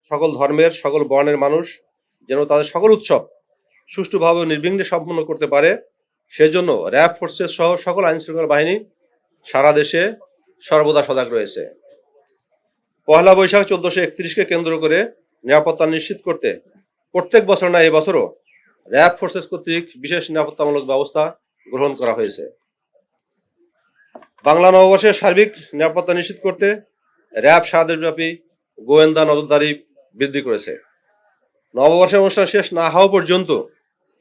সকল ধর্মের সকল বর্ণের মানুষ যেন তাদের সকল উৎসব সুষ্ঠুভাবে নির্বিঘ্নে সম্পন্ন করতে পারে, সেজন্য র্যাব ফোর্সেস সহ সকল আইনশৃঙ্খলা বাহিনী সারা দেশে সর্বদা সজাগ রয়েছে। পহেলা বৈশাখ 1431কে কেন্দ্র করে নিরাপত্তা নিশ্চিত করতে প্রত্যেক বছর না এবছরও র্যাব ফোর্সেস কর্তৃক বিশেষ নিরাপত্তামূলক ব্যবস্থা গ্রহণ করা হয়েছে। বাংলা নববর্ষের সার্বিক নিরাপত্তা নিশ্চিত করতে র্যাব সারা দেশব্যাপী গোয়েন্দা নজরদারি বৃদ্ধি করেছে। নববর্ষের অনুষ্ঠান শেষ না হওয়া পর্যন্ত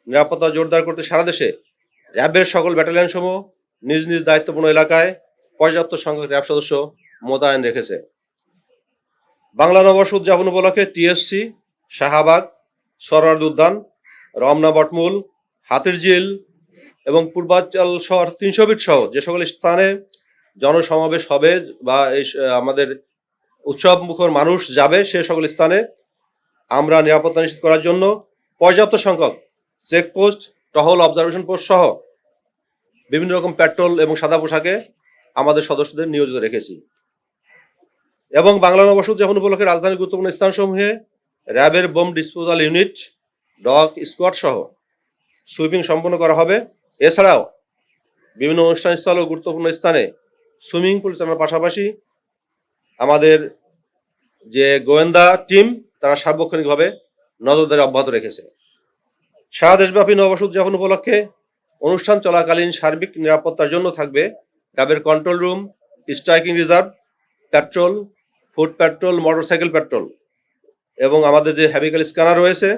নিরাপত্তা জোরদার করতে সারা দেশে র্যাবের সকল ব্যাটালিয়ন সমূহ নিজ নিজ দায়িত্বপূর্ণ এলাকায় পর্যাপ্ত সংখ্যক র্যাব সদস্য মোতায়েন রেখেছে। বাংলা নববর্ষ উদযাপন উপলক্ষে টিএসসি, শাহবাগ, সরোয়ার্দী উদ্যান, রমনা বটমূল, হাতিরঝিল এবং পূর্বাঞ্চল শহর 300 ফিট সহ যে সকল স্থানে জনসমাবেশ হবে বা আমাদের উৎসব মুখর মানুষ যাবে, সে সকল স্থানে আমরা নিরাপত্তা নিশ্চিত করার জন্য পর্যাপ্ত সংখ্যক চেকপোস্ট, টহল, অবজারভেশন পোস্ট সহ বিভিন্ন রকম পেট্রোল এবং সাদা পোশাকে আমাদের সদস্যদের নিয়োজিত রেখেছি। এবং বাংলা নববর্ষ উদযাপন উপলক্ষে রাজধানীর গুরুত্বপূর্ণ স্থানসমূহে র্যাবের bomb disposal unit, dog squad সহ সুইপিং সম্পন্ন করা হবে। এছাড়াও বিভিন্ন অনুষ্ঠানস্থল ও গুরুত্বপূর্ণ স্থানে সুইমিং পুল চালানোর পাশাপাশি আমাদের যে গোয়েন্দা টিম তারা সার্বক্ষণিকভাবে নজরদারি অব্যাহত রেখেছে। সারা দেশব্যাপী নববর্ষ উদযাপন উপলক্ষে অনুষ্ঠান চলাকালীন সার্বিক নিরাপত্তার জন্য থাকবে র্যাবের control room, striking reserve, petrol, foot petrol, motorcycle petrol এবং আমাদের যে হ্যাভিক্যাল স্ক্যানার রয়েছে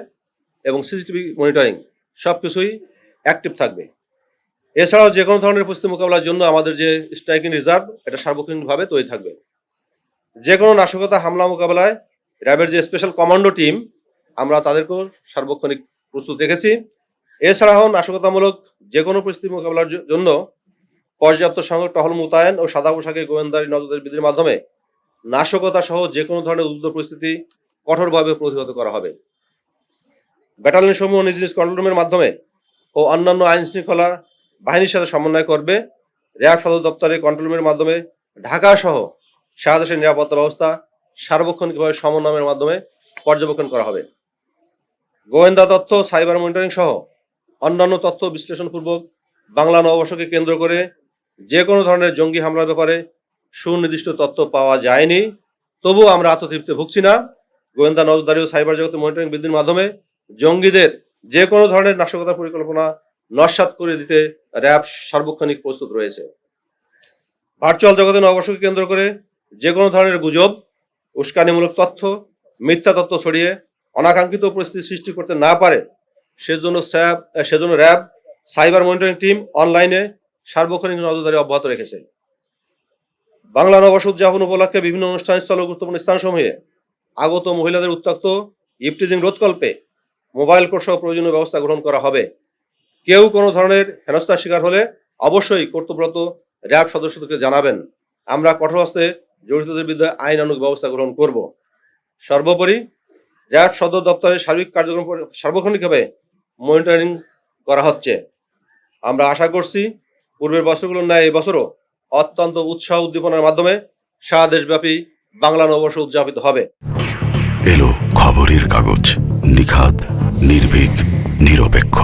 এবং সিসিটিভি মনিটরিং সব কিছুই অ্যাক্টিভ থাকবে। এছাড়াও যে কোনো ধরনের পরিস্থিতি মোকাবেলার জন্য আমাদের যে স্ট্রাইকিং রিজার্ভ এটা সার্বক্ষণিকভাবে তৈরি থাকবে। যে কোনো নাশকতা হামলা মোকাবেলায় র্যাবের যে স্পেশাল কমান্ডো টিম আমরা তাদেরকেও সার্বক্ষণিক প্রস্তুত রেখেছি। এছাড়াও নাশকতামূলক যে কোনো পরিস্থিতি মোকাবেলার জন্য পর্যাপ্ত সংখ্যক টহল মোতায়েন ও সাদা পোশাকে গোয়েন্দারি নজরদারি বৃদ্ধির মাধ্যমে নাশকতা সহ যে কোনো ধরনের উদ্ভূত পরিস্থিতি কঠোরভাবে প্রতিহত করা হবে। ব্যাটালিয়ন সমূহ নিজ নিজ কন্ট্রোল রুমের মাধ্যমে ও অন্যান্য আইন শৃঙ্খলা বাহিনীর সাথে সমন্বয় করবে। র্যাব সদর দপ্তরে কন্ট্রোল রুমের মাধ্যমে ঢাকা সহ সারা দেশের নিরাপত্তা ব্যবস্থা সার্বক্ষণিকভাবে সমন্বয়ের মাধ্যমে পর্যবেক্ষণ করা হবে। গোয়েন্দা তথ্য, সাইবার মনিটরিং সহ অন্যান্য তথ্য বিশ্লেষণপূর্বক বাংলা নববর্ষকে কেন্দ্র করে যে কোনো ধরনের জঙ্গি হামলার ব্যাপারে সুনির্দিষ্ট তথ্য পাওয়া যায়নি। তবুও আমরা আত্মতৃপ্তি ভুগছি না। গোয়েন্দা নজরদারি ও সাইবার জগতে মনিটরিং বৃদ্ধির মাধ্যমে জঙ্গিদের যে কোনো ধরনের নাশকতার পরিকল্পনা নস্যাৎ করে দিতে র্যাব সার্বক্ষণিক প্রস্তুত রয়েছে। ভার্চুয়াল জগতে নববর্ষকে কেন্দ্র করে যে কোনো ধরনের গুজব, উস্কানিমূলক তথ্য, মিথ্যা তথ্য ছড়িয়ে অনাকাঙ্ক্ষিত পরিস্থিতি সৃষ্টি করতে না পারে সেজন্য র্যাব সাইবার মনিটরিং টিম অনলাইনে সার্বক্ষণিক নজরদারি অব্যাহত রেখেছে। বাংলা নববর্ষ উদযাপন উপলক্ষে বিভিন্ন অনুষ্ঠানস্থল ও গুরুত্বপূর্ণ স্থানসমূহে আগত মহিলাদের উত্ত্যক্ত ইভটিজিং রোধকল্পে মোবাইল কোর্ট সহ প্রয়োজনীয় ব্যবস্থা গ্রহণ করা হবে। কেউ কোনো ধরনের হেনস্থার শিকার হলে অবশ্যই কর্তব্যরত র্যাব সদস্যদেরকে জানাবেন। আমরা কঠোর হস্তে জড়িতদের বিরুদ্ধে আইনানুগ ব্যবস্থা গ্রহণ করব। সর্বোপরি র্যাব সদর দপ্তরের সার্বিক কার্যক্রম সার্বক্ষণিকভাবে মনিটরিং করা হচ্ছে। আমরা আশা করছি পূর্বের বছরগুলোর ন্যায় এবছরও অত্যন্ত উৎসাহ উদ্দীপনার মাধ্যমে সারা দেশব্যাপী বাংলা নববর্ষ উদযাপিত হবে। এলো খবরের কাগজ, নিখাদ, নির্ভীক, নিরপেক্ষ।